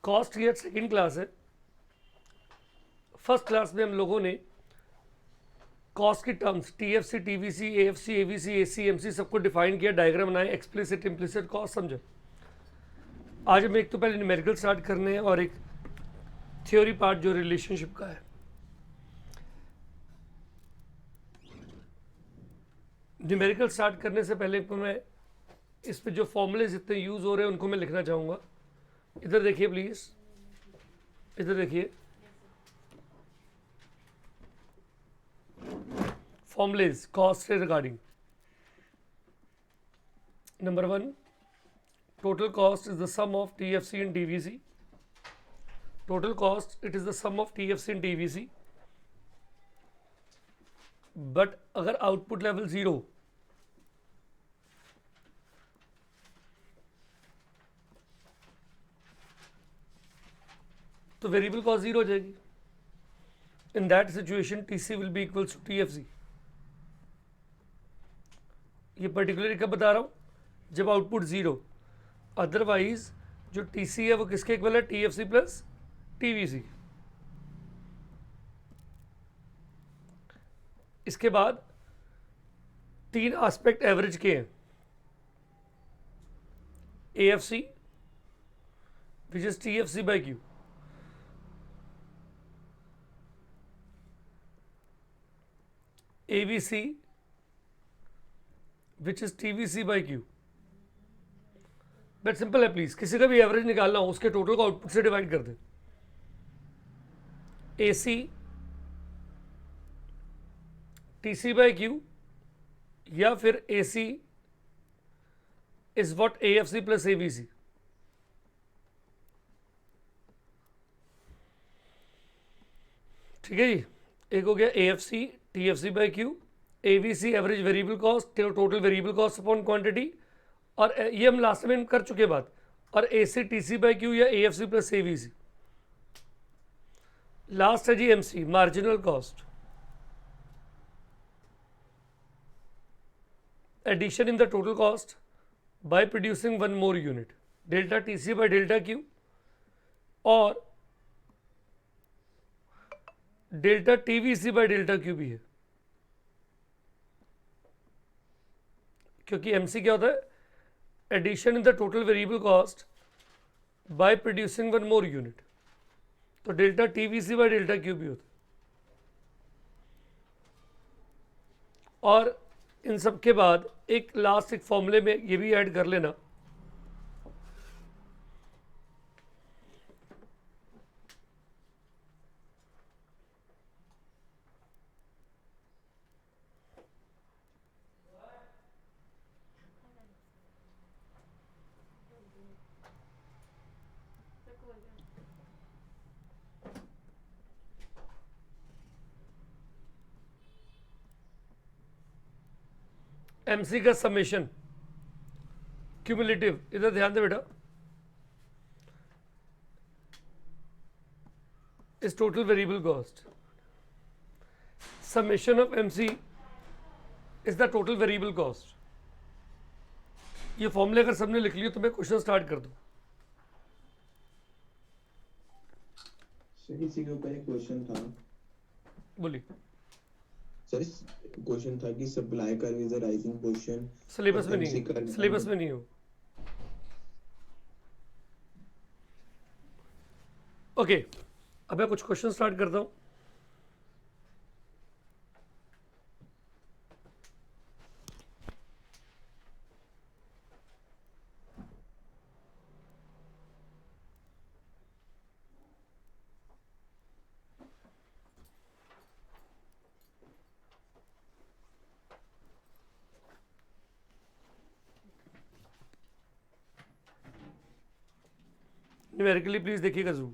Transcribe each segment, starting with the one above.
Cost की second class है। First class में हम लोगों ने कॉस्ट की terms TFC, TVC, AFC, AVC, AC, MC सबको डिफाइन किया, डायग्राम बनाए, एक्सप्लिसिट इम्प्लिसिट कॉस्ट समझे। आज हम एक तो पहले न्यूमेरिकल स्टार्ट करने हैं और एक थ्योरी पार्ट जो रिलेशनशिप का है। न्यूमेरिकल स्टार्ट करने से पहले तो मैं इस पे जो फॉर्मूले जितने यूज हो रहे हैं उनको मैं लिखना चाहूँगा। इधर देखिए प्लीज, इधर देखिए फॉर्मूलेज कॉस्ट से regarding. Number 1, total cost is the sum of TFC and TVC. Total cost, it is the sum of TFC and TVC. But अगर आउटपुट लेवल 0 तो वेरिएबल कॉस्ट 0 हो जाएगी। In that situation TC will be equals to TFC। ये particularly कब बता रहा हूँ, जब आउटपुट 0। अदरवाइज जो TC है वो किसके इक्वल है, TFC प्लस TVC। इसके बाद 3 एस्पेक्ट एवरेज के हैं, AFC which is TFC by Q, AVC which is TVC by Q। But simple है, प्लीज किसी का भी एवरेज निकालना हो उसके टोटल को आउटपुट से डिवाइड कर दे। AC TC बाई Q या फिर AC is what AFC plus AVC। ठीक है जी, एक हो गया AFC TFC by Q, AVC average variable cost, total variable cost upon quantity, और ये हम लास्ट में कर चुके बात, और AC TC बाई Q या AFC प्लस AVC। लास्ट है जी MC marginal cost, addition in the total cost by producing one more unit, delta TC by delta Q और delta TVC by delta Q भी है। क्योंकि MC क्या होता है, addition in the total variable cost by producing one more unit, तो delta TVC by delta Q भी होता है। और इन सब के बाद एक लास्ट एक फॉर्मूले में ये भी ऐड कर लेना, MC का समेशन क्यूमुलेटिव, इधर ध्यान दे बेटा, is total variable cost, summation of MC is the total variable cost. ये फॉर्मूले अगर सबने लिख लिया तो मैं क्वेश्चन स्टार्ट कर दूं। सर इसी के ऊपर एक क्वेश्चन था। बोलिए सर क्वेश्चन था कि supply curve is a rising position, syllabus में नहीं है, सिलेबस में नहीं हो। ओके, अब मैं कुछ क्वेश्चन स्टार्ट करता हूं। न्यूमेरिकली प्लीज देखिएगा जरूर।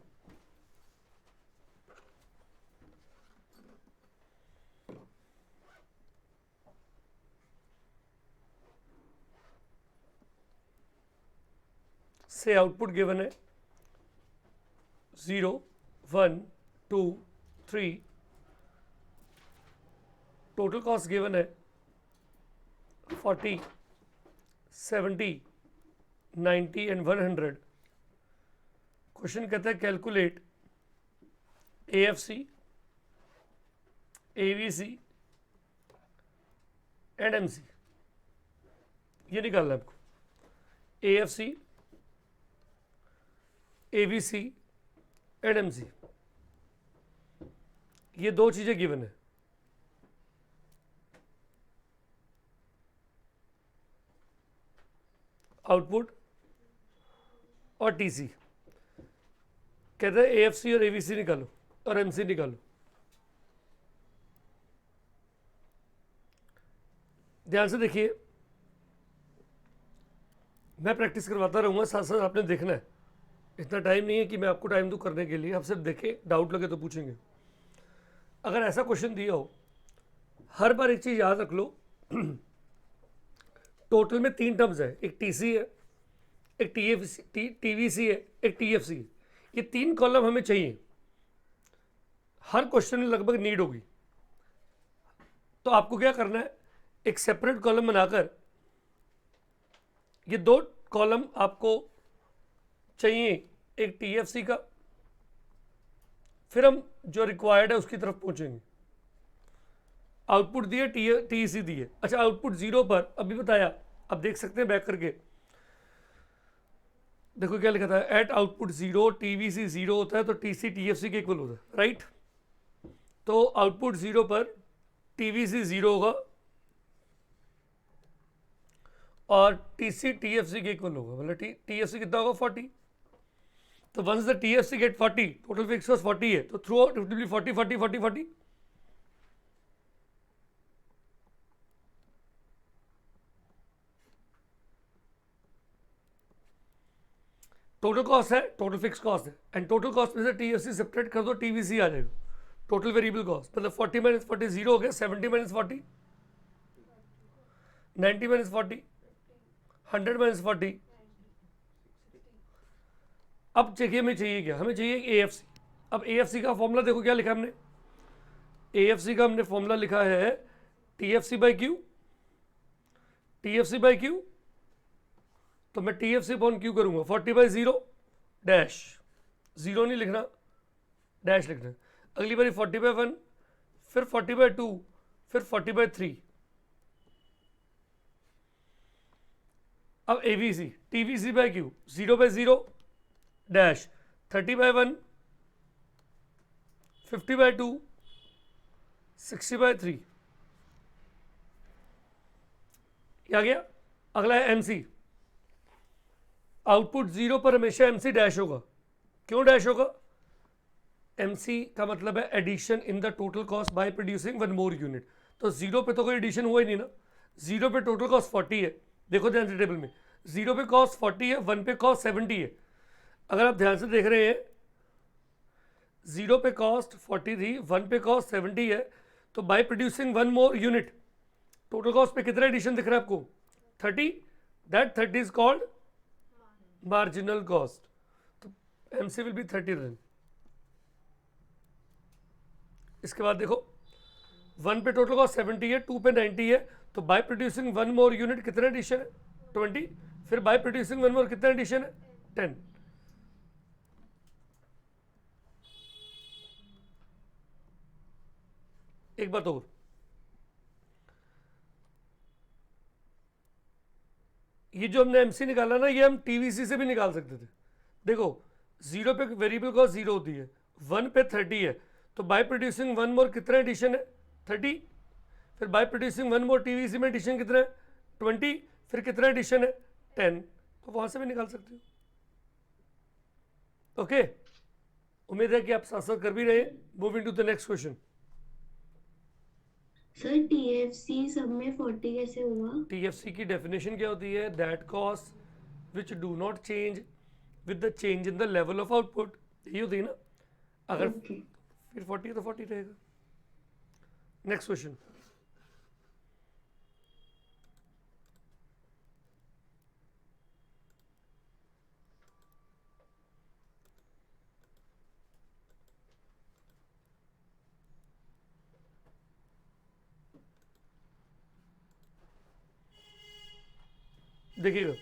से आउटपुट गिवन है 0 1 2 3, टोटल कॉस्ट गिवन है 40 70 90 एंड 100। क्वेश्चन कहता है calculate AFC, AVC and MC। ये निकालना है आपको। AFC, AVC एंड MC, ये दो चीजें गिवन है। आउटपुट और TC। कहते हैं AFC और AVC निकालो और MC निकालो। ध्यान से देखिए, मैं प्रैक्टिस करवाता रहूँगा, साथ साथ आपने देखना है। इतना टाइम नहीं है कि मैं आपको टाइम दूँ करने के लिए, आप सिर्फ देखें, डाउट लगे तो पूछेंगे। अगर ऐसा क्वेश्चन दिया हो, हर बार एक चीज़ याद रख लो, टोटल में 3 टर्म्स है, एक TC है, एक TVC है, एक TFC है। ये 3 कॉलम हमें चाहिए, हर क्वेश्चन में लगभग नीड होगी। तो आपको क्या करना है, एक सेपरेट कॉलम बनाकर ये 2 कॉलम आपको चाहिए, एक TFC का, फिर हम जो रिक्वायर्ड है उसकी तरफ पहुंचेंगे। आउटपुट दिए, TEC दिए। अच्छा, आउटपुट 0 पर अभी बताया, अब देख सकते हैं बैक करके। देखो क्या लिखा था, एट आउटपुट 0 TVC 0 होता है तो TC TFC के इक्वल होता है, राइट। तो आउटपुट 0 पर TVC 0 होगा और TC TFC के इक्वल होगा, मतलब TFC कितना होगा 40। तो once the TFC get 40, total fix cost 40 है, तो throughout it will be 40 40 40 40। Total cost है, टोटल फिक्स कॉस्ट है, एंड टोटल कॉस्ट में से TFC सेपरेट कर दो, TVC आ जाएगा, टोटल वेरिएबल कॉस्ट। मतलब 40 माइनस 40 0 हो गया, 70 माइनस 40 90 माइनस 40 100 माइनस 40। अब देखिए हमें चाहिए क्या, हमें चाहिए AFC। अब AFC का फॉर्मूला देखो क्या लिखा हमने, AFC का हमने फॉर्मूला लिखा है TFC by Q, TFC by Q। तो मैं TFC अपॉन Q करूंगा 40 बाई 0 डैश, 0 नहीं लिखना, डैश लिखना। अगली बारी 40 बाई 1, फिर 40 बाई 2, फिर 40 बाई 3। अब AVC, TVC by Q 0 by 0 dash, 30 by 1, 50 by 2, 60 by 3। क्या गया? अगला है MC। आउटपुट 0 पर हमेशा MC डैश होगा। क्यों डैश होगा? MC का मतलब है addition in the total cost by producing 1 more unit. तो 0 पे तो कोई एडिशन हुआ ही नहीं ना, 0 पे टोटल कॉस्ट 40 है। देखो ध्यान से टेबल में, 0 पे कॉस्ट 40 है, 1 पे कॉस्ट 70 है। अगर आप ध्यान से देख रहे हैं, 0 पे कॉस्ट 40 थी, 1 पे कॉस्ट 70 है, तो by producing 1 more unit total cost पे कितना एडिशन दिख रहा है आपको? 30। That 30 is called marginal cost. तो MC विल बी 30 देन। इसके बाद देखो, 1 पे टोटल कॉस्ट 70 है, 2 पे 90 है, तो बाय प्रोड्यूसिंग 1 मोर यूनिट कितना एडिशन है? 20। फिर बाय प्रोड्यूसिंग 1 मोर कितना एडिशन है? 10। एक बात और, ये जो हमने MC निकाला ना, ये हम TVC से भी निकाल सकते थे। देखो 0 पे वेरिएबल कॉस्ट 0 होती है, 1 पे 30 है, तो बाय प्रोड्यूसिंग 1 मोर कितना एडिशन है? 30। फिर बाय प्रोड्यूसिंग 1 मोर TVC में एडिशन कितना है? 20। फिर कितना एडिशन है? 10। तो वहां से भी निकाल सकते हो। ओके, उम्मीद है कि आप साथ साथ कर भी रहे। Moving to the next question. Sir TFC सब में 40 कैसे हुआ? TFC की डेफिनेशन क्या होती है? That cost which do not change with the change in the level of output. यही होती है ना, अगर ओके। फिर 40 है तो 40 रहेगा। Next question. देखिएगा,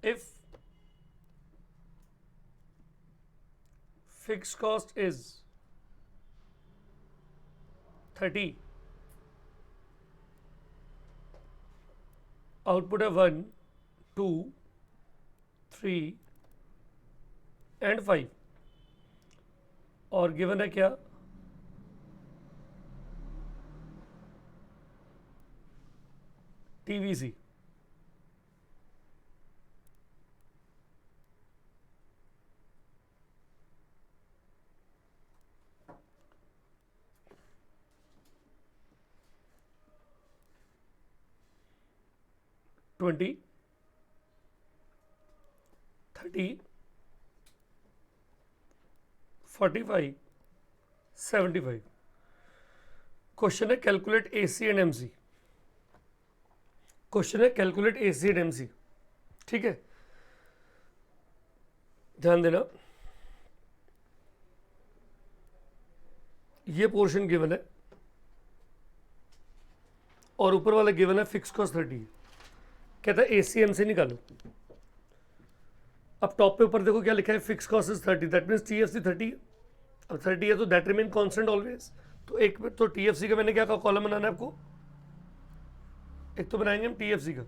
if fixed cost is 30, output है 1, 2, 3 and 5 और गिवन है क्या, TVC। ट्वेंटी 30 45 75। क्वेश्चन है calculate AC and MC। Question है कैलकुलेट AC एंड MC। ठीक है, ध्यान देना, ये पोर्शन गिवन है और ऊपर वाला गिवन है फिक्स कॉस्ट 30। कहता है AC MC निकालो। अब टॉप पे ऊपर देखो क्या लिखा है, fix cost is 30, that means TFC 30। अब 30 है तो दैट रिमेन कांस्टेंट ऑलवेज। तो एक तो TFC का मैंने क्या कहा, कॉलम बनाना है आपको, एक तो बनाएंगे हम TFC का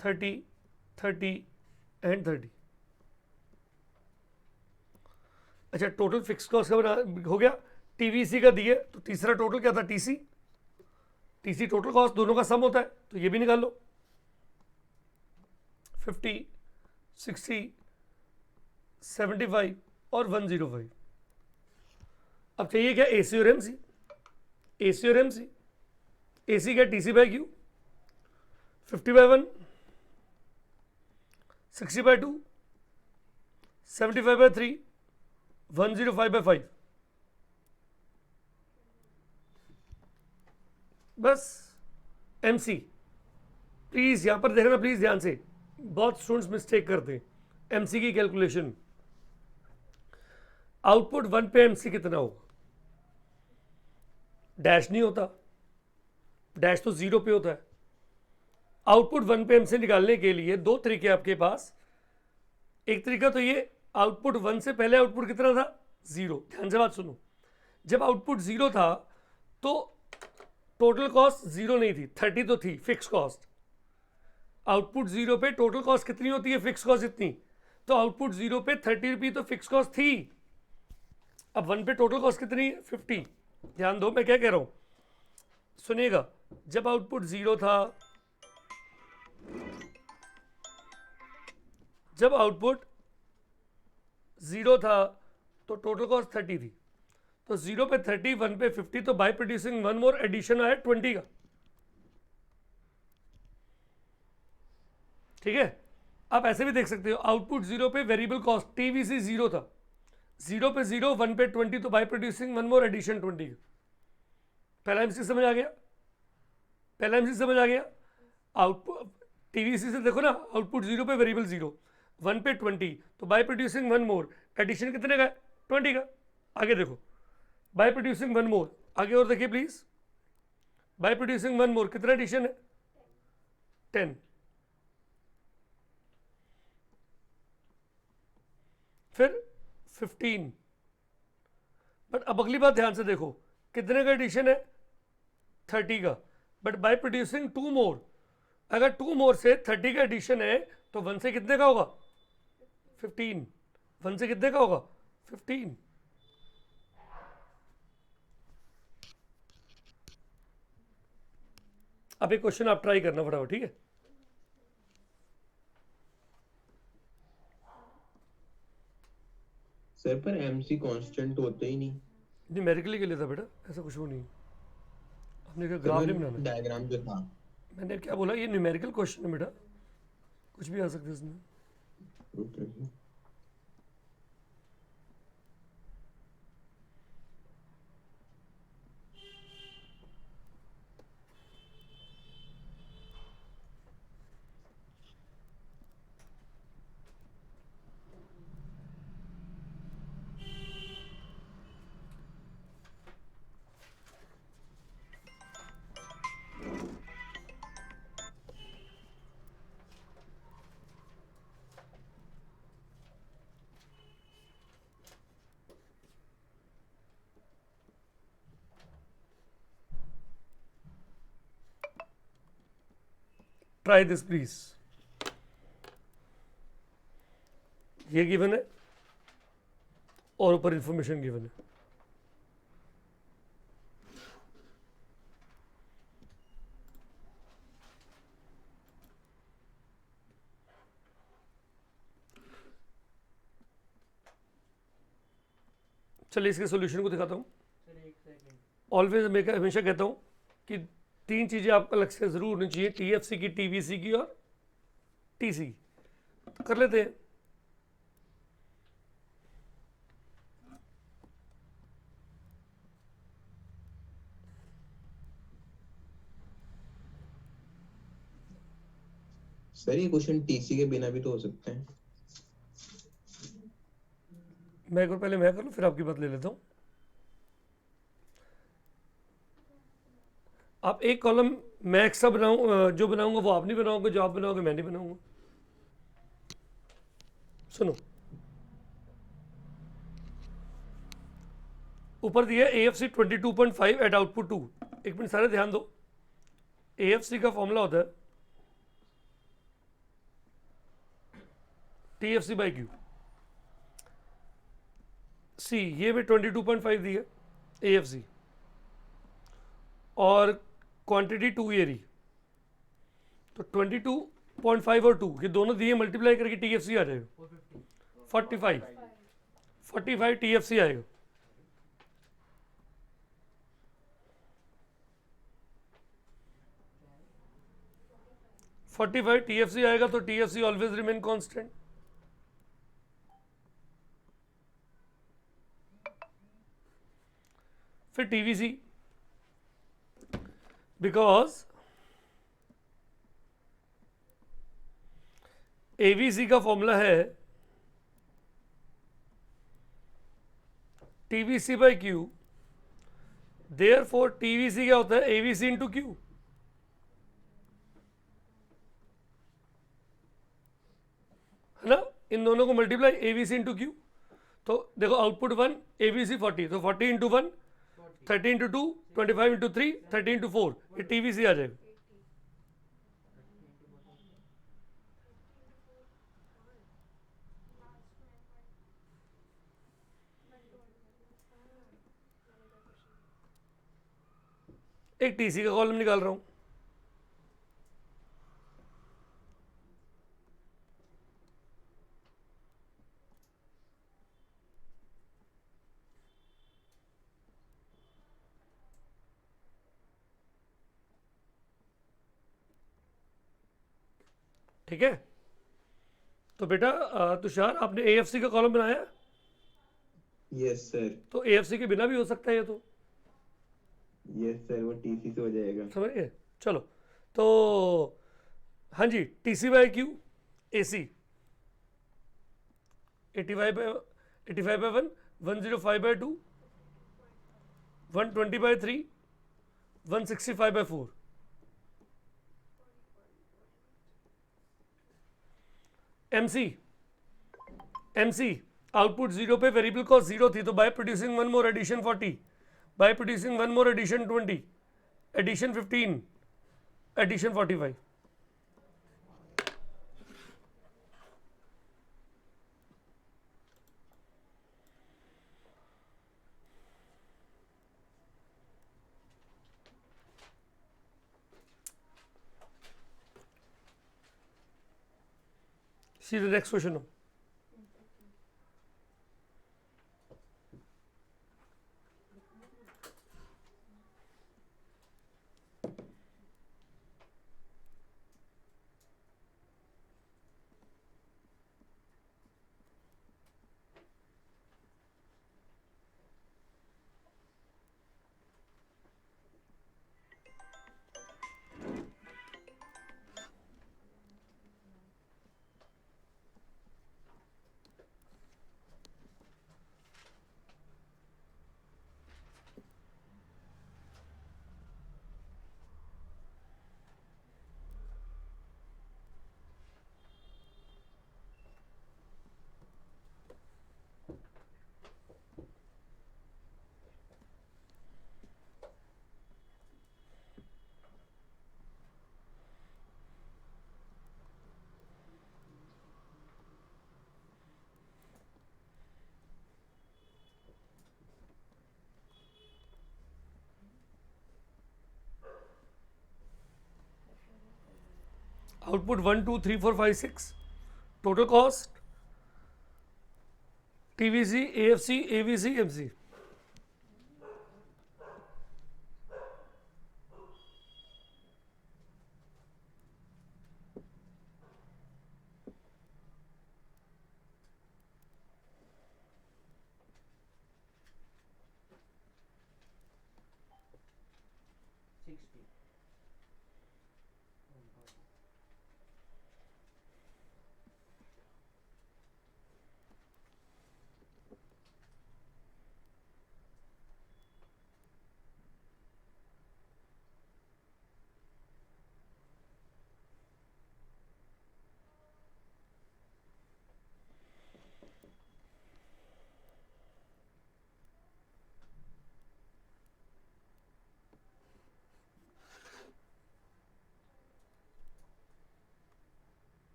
30 30 एंड 30। अच्छा, टोटल फिक्स कॉस्ट का बना हो गया, TVC का दिए तो तीसरा टोटल क्या था, TC टोटल कॉस्ट, दोनों का सम होता है, तो ये भी निकाल लो 50 60 75 और 105। अब चाहिए क्या, AC और MC। AC और MC, AC क्या, TC बाय Q, 50/1 60/2 75/3 105/5। बस MC। प्लीज यहां पर देखना, प्लीज ध्यान से, बहुत स्टूडेंट्स मिस्टेक करते हैं। MC की कैलकुलेशन, आउटपुट 1 पे MC कितना होगा, डैश नहीं होता, डैश तो 0 पे होता है। आउटपुट 1 पे MC निकालने के लिए दो तरीके आपके पास। एक तरीका तो ये, आउटपुट 1 से पहले आउटपुट कितना था, 0। ध्यान से बात सुनो, जब आउटपुट 0 था तो टोटल कॉस्ट 0 नहीं थी, 30 तो थी फिक्स कॉस्ट। आउटपुट 0 पे टोटल कॉस्ट कितनी होती है, फिक्स कॉस्ट इतनी, तो आउटपुट 0 पे 30 रुपये तो फिक्स कॉस्ट थी। अब 1 पे टोटल कॉस्ट कितनी, 50। ध्यान दो मैं क्या कह रहा हूं, सुनिएगा, जब आउटपुट 0 था, जब आउटपुट 0 था तो टोटल कॉस्ट 30 थी, तो 0 पे 30, 1 पे 50, तो बाय प्रोड्यूसिंग 1 मोर एडिशन आया 20 का। ठीक है, आप ऐसे भी देख सकते हो, आउटपुट 0 पे वेरिएबल कॉस्ट TVC 0 था, 0 पे 0, 1 पे 20, तो बाय प्रोड्यूसिंग 1 मोर एडिशन 20 का। पहला MC समझ आ गया, पहला MC समझ आ गया। आउटपुट TVC से देखो ना, आउटपुट 0 पे वेरिएबल 0, 1 पे 20, तो बाय प्रोड्यूसिंग 1 मोर एडिशन कितने का, 20 का। आगे देखो, बाय प्रोड्यूसिंग 1 मोर, आगे और देखिए प्लीज, बाय प्रोड्यूसिंग 1 मोर कितना एडिशन है, 10। फिर 15। बट अब अगली बात ध्यान से देखो, कितने का एडिशन है, 30 का, बट बाय प्रोड्यूसिंग 2 मोर, अगर 2 मोर से 30 का एडिशन है तो 1 से कितने का होगा, 15। 1 से कितने का होगा, 15। अब एक क्वेश्चन आप ट्राई करना फटाफट, ठीक है। सर पर MC कांस्टेंट होते ही नहीं। न्यूमेरिकली के लिए था बेटा, ऐसा कुछ वो नहीं, हमने क्या ग्राफ नहीं बनाना। डायग्राम जो था, मैंने क्या बोला, ये न्यूमेरिकल क्वेश्चन है बेटा, कुछ भी आ सकता है इसमें। ओके। Try this please. ये गिवन है और ऊपर इंफॉर्मेशन गिवन है। चलिए इसके सॉल्यूशन को दिखाता हूँ। ऑलवेज मैं हमेशा कहता हूँ कि 3 चीज़ें आपको अलग से ज़रूर होनी चाहिए, टीएफसी की, टीवीसी की और टीसी की। कर लेते हैं। सर ये क्वेश्चन टीसी के बिना भी तो हो सकते हैं। मैं को पहले मैं कर लूँ फिर आपकी बात ले लेता हूँ। आप एक कॉलम मैं एक्स्ट्रा बनाऊँ, जो बनाऊंगा वो आप नहीं बनाओगे, जो आप बनाओगे मैं नहीं बनाऊंगा। सुनो, ऊपर दिया AFC 22.5 एट आउटपुट 2। एक मिनट सारे ध्यान दो। AFC का फॉर्मूला होता है TFC बाई क्यू। सी ये भी 22.5 दी है AFC और क्वांटिटी 2 ये रही, तो 22.5 और 2 ये दोनों दिए मल्टीप्लाई करके TFC आ जाएगा 45 TFC आएगा। TFC आएगा तो TFC ऑलवेज रिमेन कांस्टेंट। फिर TVC, बिकॉज AVC का फॉर्मूला है TVC by Q, therefore TVC क्या होता है AVC इंटू क्यू। है ना, इन दोनों को मल्टीप्लाई AVC इंटू क्यू। तो देखो आउटपुट 1 AVC 40, तो 40 इंटू 1 30 इंटू 2 25 इंटू 3 30 इंटू 4, ये TVC आ जाएगा। एक TC का कॉलम निकाल रहा हूं। ठीक है, तो बेटा तुषार आपने AFC का कॉलम बनाया, यस सर। तो AFC के बिना भी हो सकता है ये तो, यस सर, वो टीसी से हो जाएगा। समझ गए। चलो तो हाँ जी, TC by Q AC 85 by 1 105 by 2 120 by 3 165 by 4। MC output 0 पे वेरिएबल कॉस्ट 0 थी, तो by producing one more addition 40, by producing one more addition 20, addition 15, addition 45। See the next question now. Output 1 2 3 4 5 6, total cost TVC, AFC, AVC, MC.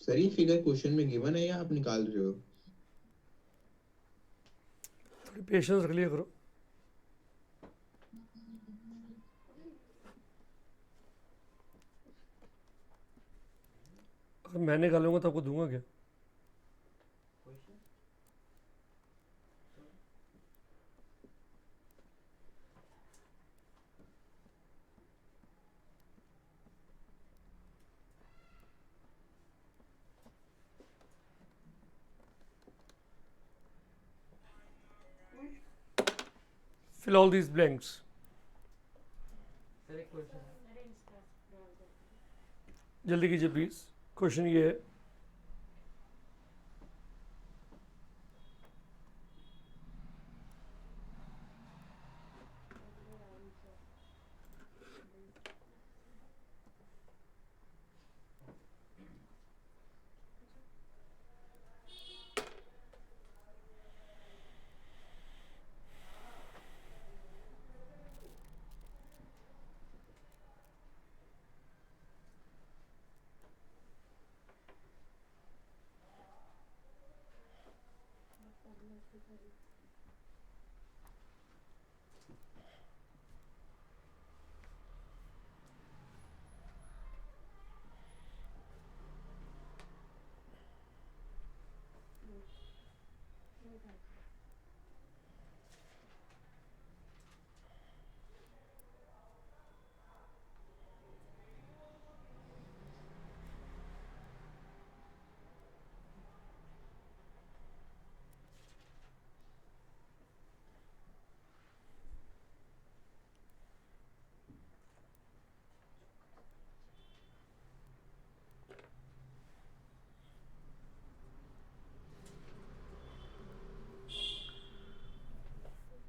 Sir ये figure question में given है या आप निकाल रहे हो? थोड़ी पेशेंस रख लिया करो। अगर मैं निकालूंगा तो आपको दूंगा क्या? Fill all these blanks. जल्दी कीजिए प्लीज। क्वेश्चन ये है,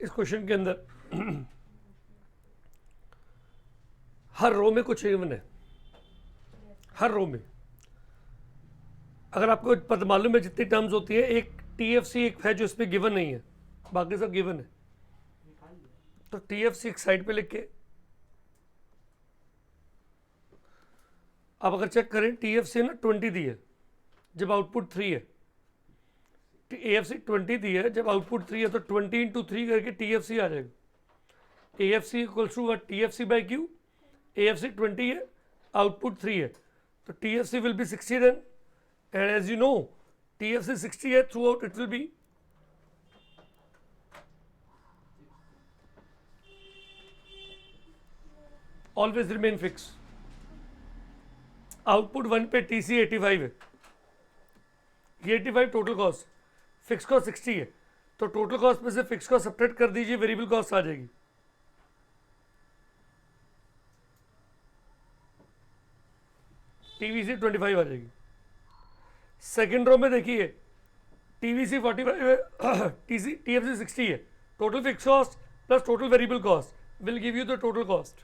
इस क्वेश्चन के अंदर हर रो में कुछ गिवन है, हर रो में। अगर आपको पता मालूम है जितनी टर्म्स होती है, एक TFC एक है जो इसमें गिवन नहीं है, बाकी सब गिवन है। तो TFC एक साइड पे लिख के आप अगर चेक करें, TFC ना 20 दी है जब आउटपुट 3 है, AFC 20 दी है जब आउटपुट 3 है, तो 20 इंटू 3 करके TFC आ जाएगा। AFC equals to TFC by Q, AFC 20 है, आउटपुट 3 है, तो TFC will be 60 then, and as you know TFC 60 है, throughout it will be always remain fix. Output 1 पे TC 85 है, ये 85 टोटल कॉस्ट, फिक्स कॉस्ट 60 है, तो total cost में से फिक्स कॉस्ट सब्ट्रैक्ट कर दीजिए, वेरिएबल कॉस्ट आ जाएगी। TVC 25 आ जाएगी। सेकेंड रो में देखिए TVC 45 है, TFC 60 है, total fix cost plus total variable cost will give you the total cost.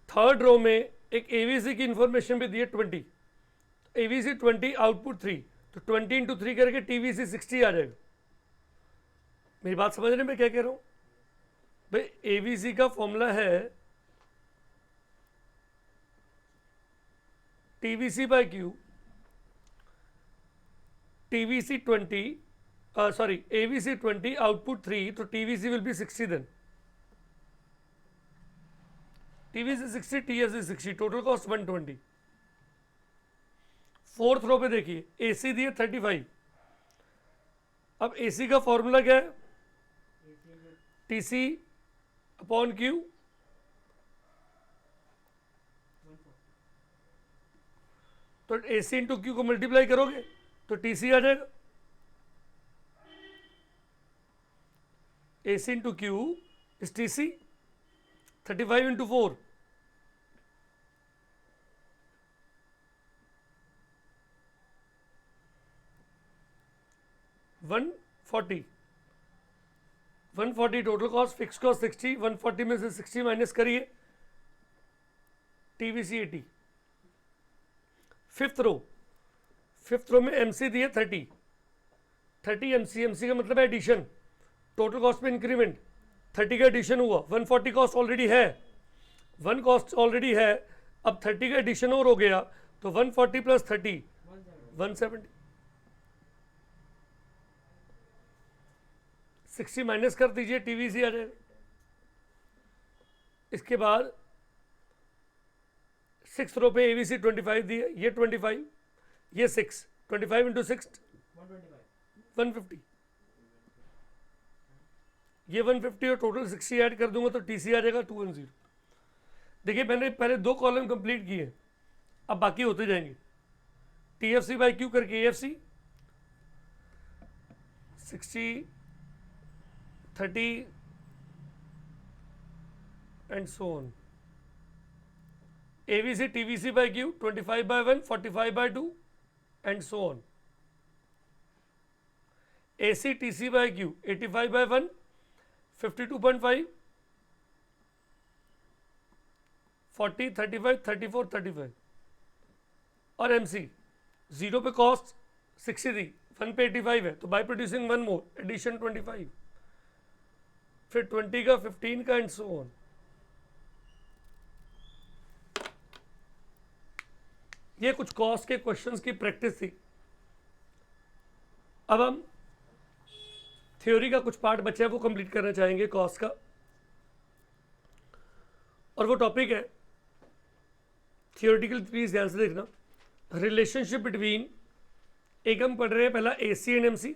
Third row में एक एवीसी की इंफॉर्मेशन भी दी है 20, एवीसी 20 आउटपुट 3, तो 20 इंटू 3 करके टीवीसी 60 आ जाएगा। मेरी बात समझ रहे हैं मैं क्या कह रहा हूं भाई? एवीसी का फॉर्मूला है TVC by Q, TVC 20 sorry AVC 20 output 3, तो TVC will be 60 then, TVC 60 TFC 60, total cost 120। Fourth row पे देखिए एसी दिए 35, अब एसी का फॉर्मूला क्या है? टीसी अपॉन क्यू, तो एसी इंटू क्यू को मल्टीप्लाई करोगे तो टीसी आ जाएगा। AC into Q is TC, 35 into 4, 140, 140 total cost, fix cost 60, 140 में से 60 माइनस करिए, टीवीसी 80। फिफ्थ रो में एमसी दिए 30 एमसी, एमसी का मतलब है एडिशन, टोटल कॉस्ट में इंक्रीमेंट, 30 का एडिशन हुआ, 140 कॉस्ट ऑलरेडी है, 1 कॉस्ट ऑलरेडी है, अब 30 का एडिशन और हो गया, तो 140 प्लस 30 170, 60 माइनस कर दीजिए, टीवीसी आ जाएगा। इसके बाद सिक्स रो पे एवीसी 25 दिए, ये 25, ये 6, 25 इंटू 6 150, ये 150 और टोटल 60 ऐड कर दूंगा तो टीसी आ जाएगा 210। देखिए मैंने पहले 2 कॉलम कंप्लीट किए, अब बाकी होते जाएंगे। टीएफसी बाई क्यू करके AFC 60 30 and so on. AVC TVC by Q 25 by 1, 45 by 2 and so on. AC TC by Q 85 by 1, 52.5, 40, 35, 34, 35 और MC 0 पे कॉस्ट 60 थी, 1 पे 85 है, तो बाय प्रोड्यूसिंग 1 मोर एडिशन 25, फिर 20 का 15 का एंड सो ऑन। ये कुछ कॉस्ट के क्वेश्चंस की प्रैक्टिस थी। अब हम थ्योरी का कुछ पार्ट बचा है वो कंप्लीट करना चाहेंगे कॉस्ट का, और वो टॉपिक है थियोरेटिकल, प्लीज ध्यान से देखना, रिलेशनशिप बिटवीन, एक हम पढ़ रहे हैं पहला एसी एंड एमसी,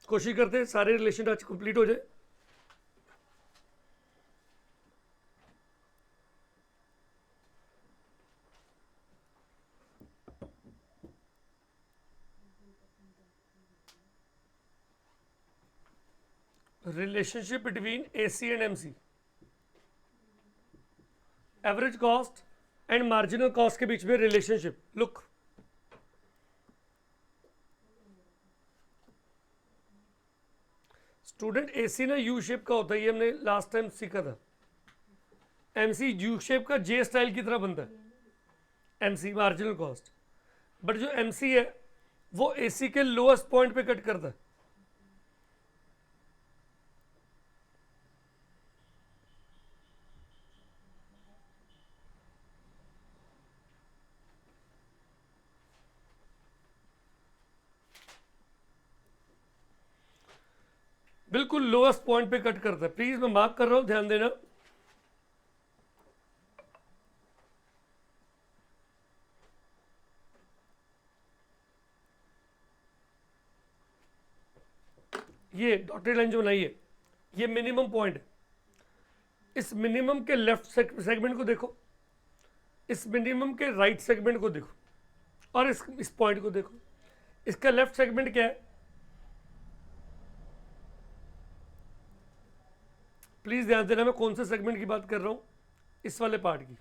कोशिश करते हैं सारे रिलेशन आज कंप्लीट हो जाए। Relationship between AC and MC, average cost and marginal cost के बीच में रिलेशनशिप। लुक, स्टूडेंट एसी ना यू शेप का होता है, ये हमने लास्ट टाइम सीखा था। एमसी यू शेप का जे स्टाइल की तरह बनता है, एमसी मार्जिनल कॉस्ट, बट जो एमसी है वो एसी के लोएस्ट पॉइंट पे कट करता है। बिल्कुल लोएस्ट पॉइंट पे कट करता है। प्लीज मैं मार्क कर रहा हूं, ध्यान देना। ये डॉटेड लाइन जो बनाई है ये मिनिमम पॉइंट है। इस मिनिमम के लेफ्ट सेगमेंट को देखो, इस मिनिमम के राइट सेगमेंट को देखो, और इस पॉइंट को देखो। इसका लेफ्ट सेगमेंट क्या है? प्लीज ध्यान देना, मैं कौन से सेगमेंट की बात कर रहा हूं, इस वाले पार्ट की,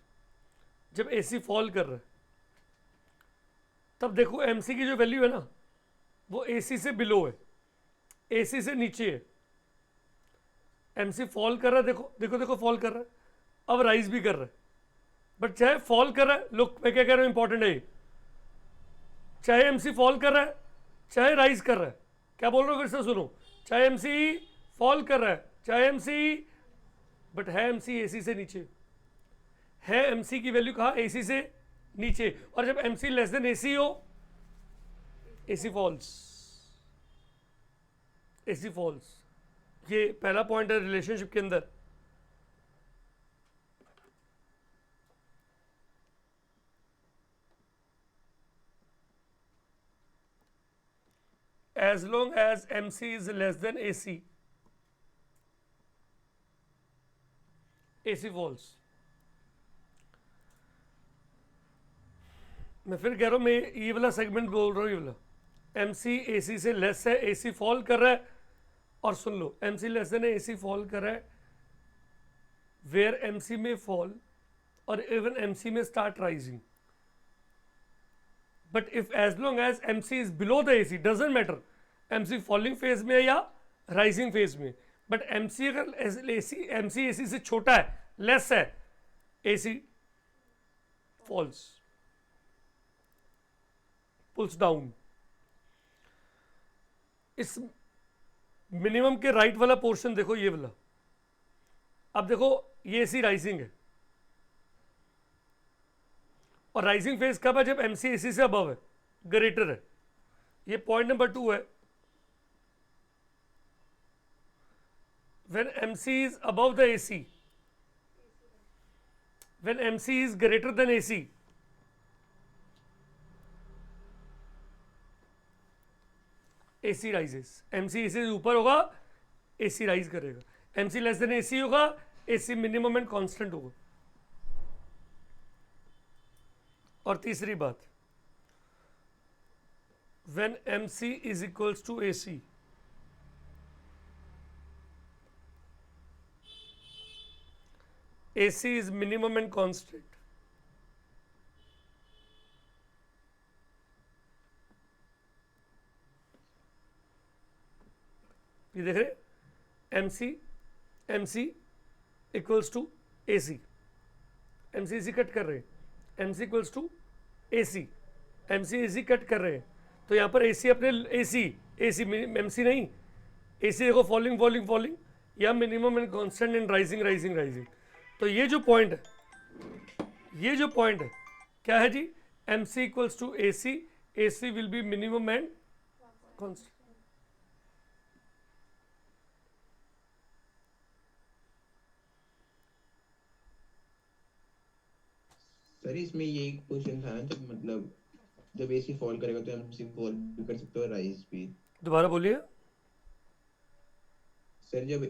जब एसी फॉल कर रहा है। तब देखो MC की जो वैल्यू है ना वो AC से बिलो है, AC से नीचे है। MC फॉल कर रहा है, देखो देखो देखो फॉल कर रहा है, अब राइज भी कर रहा है। बट चाहे फॉल कर रहा है, लुक मैं क्या कह रहा हूं, इंपॉर्टेंट है ये, चाहे MC फॉल कर रहा है चाहे राइज कर रहा है, क्या बोल रहा हूं फिर से सुनो, चाहे MC फॉल कर रहा है चाहे MC, बट है MC AC से नीचे, है MC की वैल्यू कहाँ, AC से नीचे। और जब MC लेस देन AC हो, AC फॉल्स, AC फॉल्स। ये पहला पॉइंट है रिलेशनशिप के अंदर। as long as MC is less than AC, AC falls। मैं फिर कह रहा हूं, मैं ये वाला सेगमेंट बोल रहा हूं, ये वाला MC AC से लेस है, AC फॉल कर रहा है। और सुन लो, MC लेस देन है, AC फॉल कर रहा है, वेयर MC में फॉल और इवन MC में start rising. But if as long as MC is below the AC, doesn't matter MC falling phase में है या राइजिंग फेज में, बट MC अगर MC AC से छोटा है, लेस है, AC फॉल्स, पुल्स डाउन। इस मिनिमम के राइट वाला पोर्शन देखो, ये वाला, अब देखो ये AC राइजिंग है, और राइजिंग फेज कब है, जब MC AC से अबव है, ग्रेटर है। ये पॉइंट नंबर 2 है। when MC is above the AC, when MC is greater than AC, AC rises। MC AC से ऊपर होगा, AC राइज करेगा। MC लेस देन AC होगा, AC मिनिमम एंड कांस्टेंट होगा। और तीसरी बात, when MC is equals to AC, AC is minimum and constant। ये देख रहे, MC equals to AC, MC AC cut कर रहे हैं, MC equals to AC, MC AC cut कर रहे हैं, तो यहाँ पर AC अपने AC MC नहीं, AC देखो फॉलिंग फॉलिंग फॉलिंग, या minimum and constant and rising rising rising. तो ये जो पॉइंट है, ये जो पॉइंट है क्या है जी, MC equals to AC, AC will be minimum and constant. Sir इसमें ये एक क्वेश्चन था ना, जब मतलब जब AC फॉल करेगा तो MC फॉल भी कर सकते हो, राइज भी। दोबारा बोलिए सर जब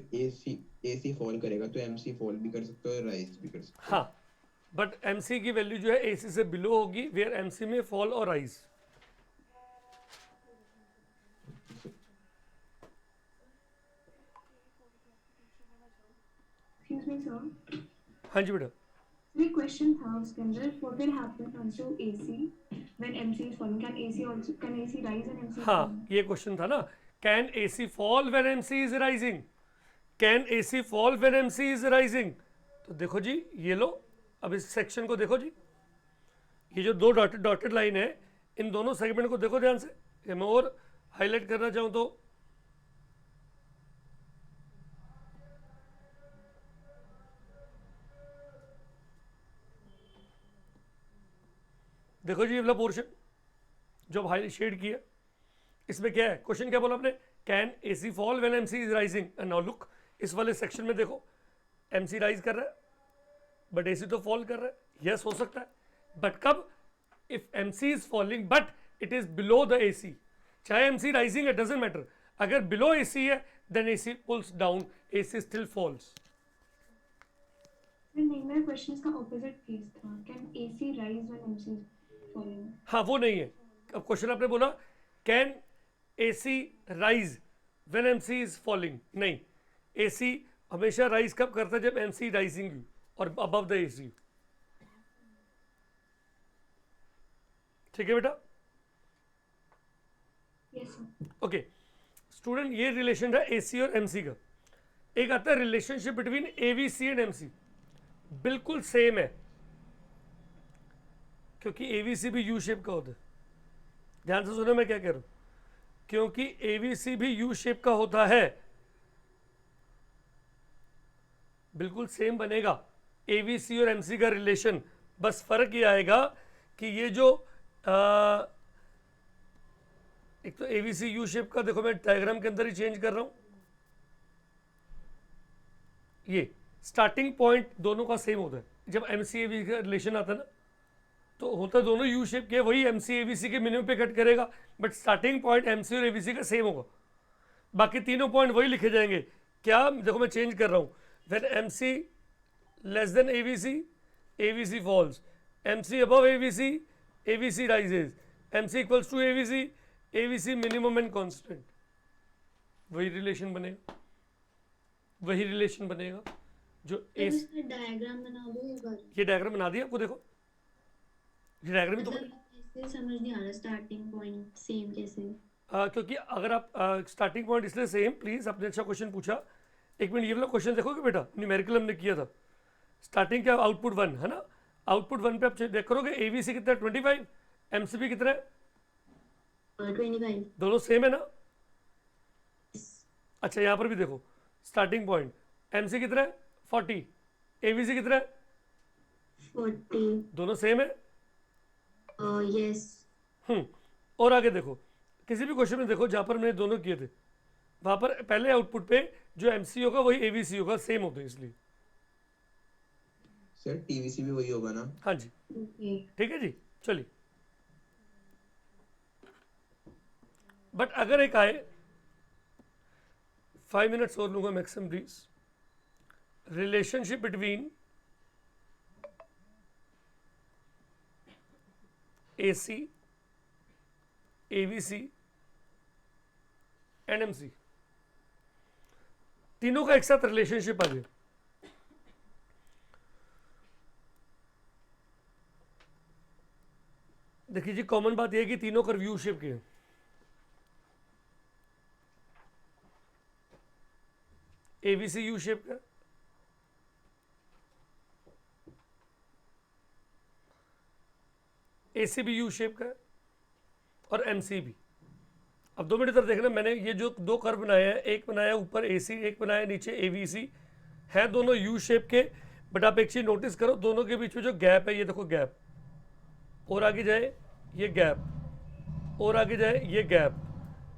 AC फॉल करेगा तो MC फॉल भी कर सकते हो, राइज भी कर सकते हो। हाँ, बट MC की वैल्यू जो है AC से बिलो होगी, वेयर MC में फॉल और राइज। Excuse me, sir. हाँ जी बेटा, ये क्वेश्चन था उसके अंदर, what will happen onto AC when MC is falling? Can AC rise and MC हाँ fall? ये क्वेश्चन था ना, can AC fall when MC is rising, can AC fall when MC is rising. तो देखो जी, ये लो, अब इस सेक्शन को देखो जी, ये जो दो डॉटेड लाइन है, इन दोनों सेगमेंट को देखो ध्यान से। ये मैं और हाईलाइट करना चाहूँ तो देखो जी, ये वाला पोर्शन जो हाई शेड किया, इसमें क्या है, क्वेश्चन क्या बोला आपने, can AC fall when MC is rising. And now look, इस वाले सेक्शन में देखो, MC राइज कर रहा है बट AC तो फॉल कर रहा है। यस, हो सकता है, बट कब, if MC is falling but it is below the AC, चाहे MC राइजिंग है, डजेंट मैटर, अगर बिलो AC है then AC pulls down, AC still falls. नहीं, मेरा क्वेश्चन का ऑपोजिट केस था, can AC rise when MC is falling? हाँ, वो नहीं है। अब क्वेश्चन आपने बोला can AC rise when MC is falling, नहीं, AC हमेशा राइज कब करता है, जब MC राइजिंग और अबव द AC। ठीक है बेटा, ओके स्टूडेंट, ये रिलेशन है AC और MC का। एक आता है relationship between AVC and MC, बिल्कुल सेम है, क्योंकि AVC भी U शेप का होता है। ध्यान से सुनो मैं क्या कह रहा हूं, क्योंकि AVC भी U शेप का होता है, बिल्कुल सेम बनेगा AVC और MC का रिलेशन। बस फर्क ये आएगा कि ये जो एक तो AVC U शेप का, देखो मैं डायग्राम के अंदर ही चेंज कर रहा हूं, ये स्टार्टिंग पॉइंट दोनों का सेम होता है। जब MC AVC का रिलेशन आता है ना, तो होता दोनों U शेप के, वही MC AVC के मिनिमम पे कट करेगा, बट स्टार्टिंग पॉइंट MC और AVC का सेम होगा। बाकी तीनों पॉइंट वही लिखे जाएंगे। क्या, देखो मैं चेंज कर रहा हूं, when MC less than AVC, AVC falls, MC above AVC, AVC rises, MC equals to AVC, AVC minimum and constant. वही रिलेशन बनेगा, वही रिलेशन बनेगा जो डायग्राम बना दो एक बार। ये डायग्राम बना दिया आपको, देखो ये डायग्राम तो ऐसे समझ नहीं आ रहा स्टार्टिंग पॉइंट सेम कैसे। क्योंकि अगर आप स्टार्टिंग पॉइंट इसलिए सेम, प्लीज आपने अच्छा क्वेश्चन पूछा। एक मिनट, ये वाला क्वेश्चन देखोगे बेटा, न्यूमेरिकल हमने किया था। स्टार्टिंग क्या, आउटपुट 1 है ना, आउटपुट 1 पे आप देख करोगे AVC कितना है 25, MCB कितना है 25। दोनों सेम है ना। अच्छा यहाँ पर भी देखो, स्टार्टिंग पॉइंट MC कितना है 40, AVC कितना है 40। दोनों सेम है। यस। और आगे देखो, किसी भी क्वेश्चन में देखो जहाँ पर मैंने दोनों किए थे, वहाँ पर पहले आउटपुट पे जो MC होगा वही AVC होगा, सेम होते हैं इसलिए। सर TVC भी वही होगा ना? हाँ जी, ओके। ठीक है जी, चलिए। बट अगर एक आए, 5 मिनट्स और लूंगा maximum please, relationship between AC, AVC and MC, तीनों का एक साथ रिलेशनशिप आ गया। देखिए जी, कॉमन बात यह है कि तीनों कर्व यू शेप के हैं। AVC यू शेप का, AC भी यू शेप का है, और MC भी। अब 2 मिनट इधर देखना, मैंने ये जो 2 कर्व बनाए हैं, एक बनाया ऊपर AC, एक बनाया नीचे AVC, है दोनों यू शेप के। बट आप एक चीज नोटिस करो, दोनों के बीच में जो गैप है, ये देखो गैप, और आगे जाए ये गैप, और आगे जाए ये गैप,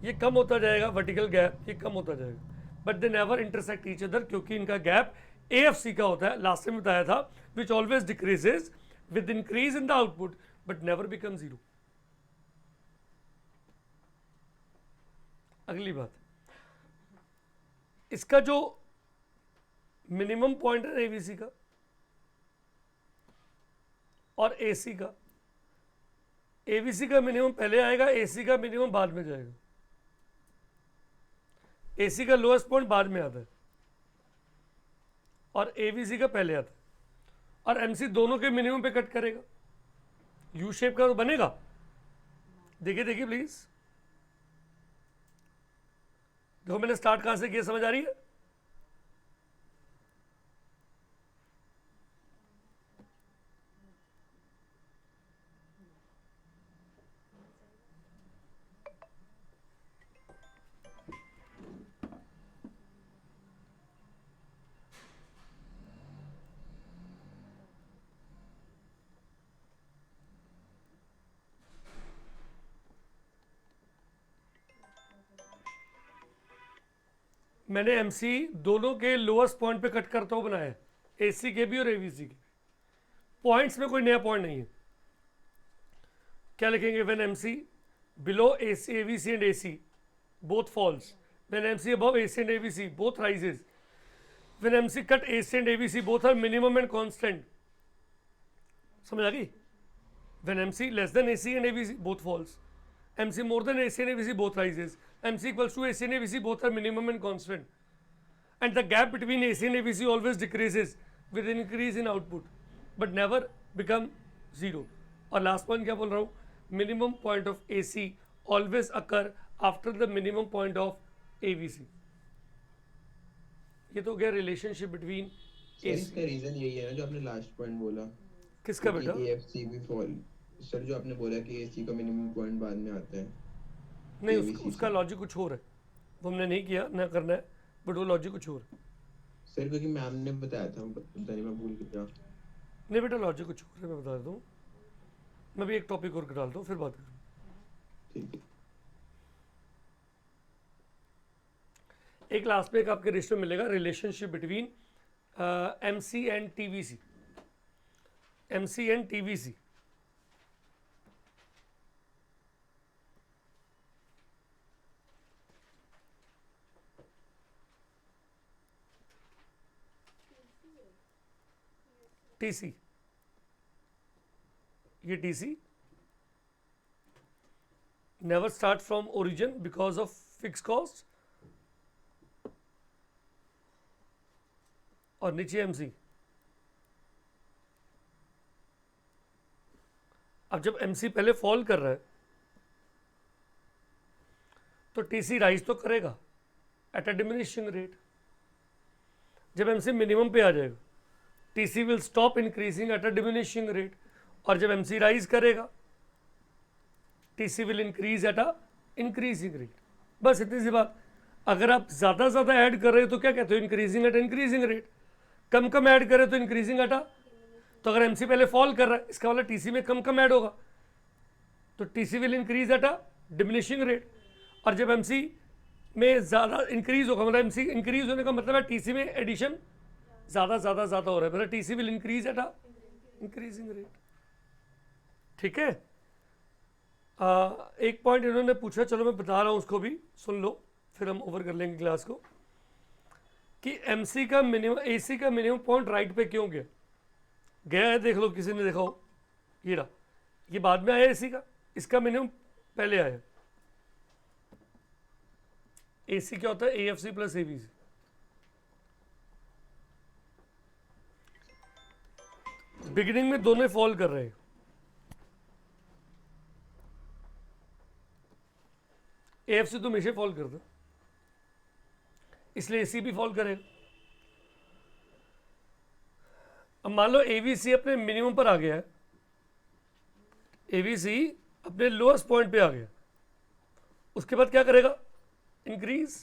ये कम होता जाएगा, वर्टिकल गैप ये कम होता जाएगा, but they never intersect each other, क्योंकि इनका गैप AFC का होता है, लास्ट में बताया था, which always decreases with increase in the output but never become zero. अगली बात, इसका जो मिनिमम पॉइंट है AVC का और AC का, AVC का मिनिमम पहले आएगा, AC का मिनिमम बाद में जाएगा। AC का लोएस्ट पॉइंट बाद में आता है और AVC का पहले आता है, और MC दोनों के मिनिमम पे कट करेगा। यू शेप का तो बनेगा, देखिए देखिए प्लीज, देखो मैंने स्टार्ट कहां से किया, समझ आ रही है? मैंने MC दोनों के लोएस्ट पॉइंट पे कट करता हुआ बनाया है, AC के भी और AVC के। पॉइंट्स में कोई नया पॉइंट नहीं है। क्या लिखेंगे? When MC below AC, AVC and AC both falls, when MC above AC and AVC both rises, when MC cut AC and AVC both are minimum and constant। समझ आ गई? when MC less than AC and AVC both falls, MC more than AC and AVC both rises, MC equals to AC and AVC both are minimum and constant, and the gap between AC and AVC always decreases with increase in output but never become zero। और last point क्या बोल रहा हूँ? minimum point of AC always occur after the minimum point of AVC. ये तो गया relationship between sir इसका reason यही है ना जो आपने लास्ट पॉइंट बोला, किसका बेटा? एएफसी भी फॉल। सर जो आपने बोला कि एसी का मिनिमम पॉइंट बाद में आता है, नहीं, AVC उसका से। लॉजिक कुछ और है, वो हमने नहीं किया ना करना है, बट वो लॉजिक कुछ और है। सर क्योंकि मैम ने बताया था, पता नहीं मैं भूल गया। नहीं बेटा, लॉजिक कुछ और है, मैं बता देता हूँ। मैं भी एक टॉपिक और डालता हूँ, फिर बात करूँ। ठीक है। एक लास्ट में एक आपके रिश्ते में मिलेगा, relationship between MC and TVC. MC and TVC, TC, ये TC never start from origin because of fixed cost, और नीचे एमसी। अब जब एमसी पहले फॉल कर रहा है तो टीसी राइज तो करेगा एट अ डिमिनिशिंग रेट। जब एमसी मिनिमम पे आ जाएगा TC will stop increasing at a diminishing rate, और जब एमसी राइज करेगा TC will increase at a increasing rate. बस इतनी सी बात। अगर आप ज़्यादा ज़्यादा ऐड कर रहे हो तो क्या कहते हो? Increasing at increasing rate. Come come add करें तो इंक्रीजिंग एट अ, तो अगर एमसी पहले फॉल कर रहा है इसका मतलब टीसी में कम कम ऐड होगा, तो TC will increase at a diminishing rate. और जब एमसी में ज़्यादा इंक्रीज होगा, मतलब एमसी इंक्रीज होने का मतलब है टीसी में एडिशन ज़्यादा ज़्यादा ज़्यादा हो रहा है, मतलब TC will increase at a increasing rate. ठीक है। एक पॉइंट इन्होंने पूछा, चलो मैं बता रहा हूँ उसको भी सुन लो, फिर हम ओवर कर लेंगे क्लास को, कि एमसी का मिनिमम, एसी का मिनिमम पॉइंट राइट पे क्यों गया? गया है, देख लो, किसी ने देखा हो? ये रहा, ये बाद में आया एसी का, इसका मिनिमम पहले आया। एसी क्या होता है? AFC plus ABC. बिगिनिंग में दोनों फॉल कर रहे हैं, एएफसी तो हमेशा फॉल करता, इसलिए एसी भी फॉल करेगा। अब मान लो एवीसी अपने मिनिमम पर आ गया है, एवीसी अपने लोएस्ट पॉइंट पे आ गया, उसके बाद क्या करेगा? Increase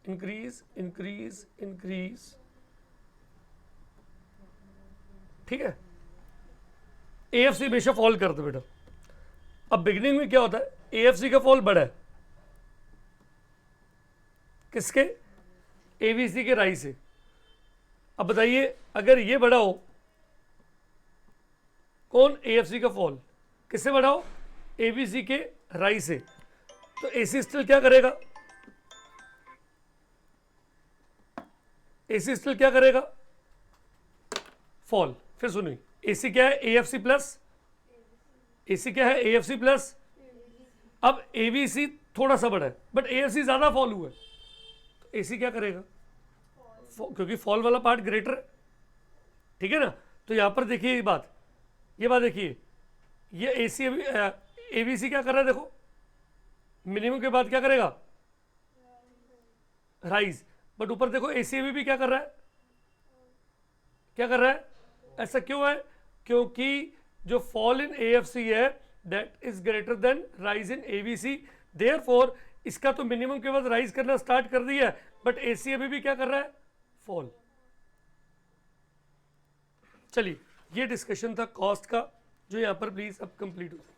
increase increase increase. ठीक है। एएफसी हमेशा फॉल करता बेटा। अब बिगिनिंग में क्या होता है? एएफसी का फॉल बड़ा है, किसके? एवीसी के राइज से। अब बताइए, अगर ये बड़ा हो, कौन? एएफसी का फॉल किससे बड़ा हो? एवीसी के राइज से, तो एसी स्टिल क्या करेगा? एसी स्टिल क्या करेगा? फॉल। फिर सुनिए, एसी क्या है? एएफसी प्लस, एसी क्या है? AFC plus. अब एवीसी थोड़ा सा बड़ा है बट एएफसी ज्यादा फॉल हुआ है, तो एसी क्या करेगा? क्योंकि फॉल वाला पार्ट ग्रेटर है। ठीक है ना? तो यहां पर देखिए ये बात देखिए, ये एसी एवीसी क्या कर रहा है? देखो, मिनिमम के बाद क्या करेगा? राइज। बट ऊपर देखो एसी भी क्या कर रहा है? क्या कर रहा है? ऐसा क्यों है? क्योंकि जो फॉल इन एएफसी है that is greater than rise in AVC, therefore इसका तो मिनिमम के बाद राइज करना स्टार्ट कर दिया है, बट एसी अभी भी क्या कर रहा है? फॉल। चलिए, ये डिस्कशन था कॉस्ट का, जो यहां पर प्लीज अब कंप्लीट हो जाए।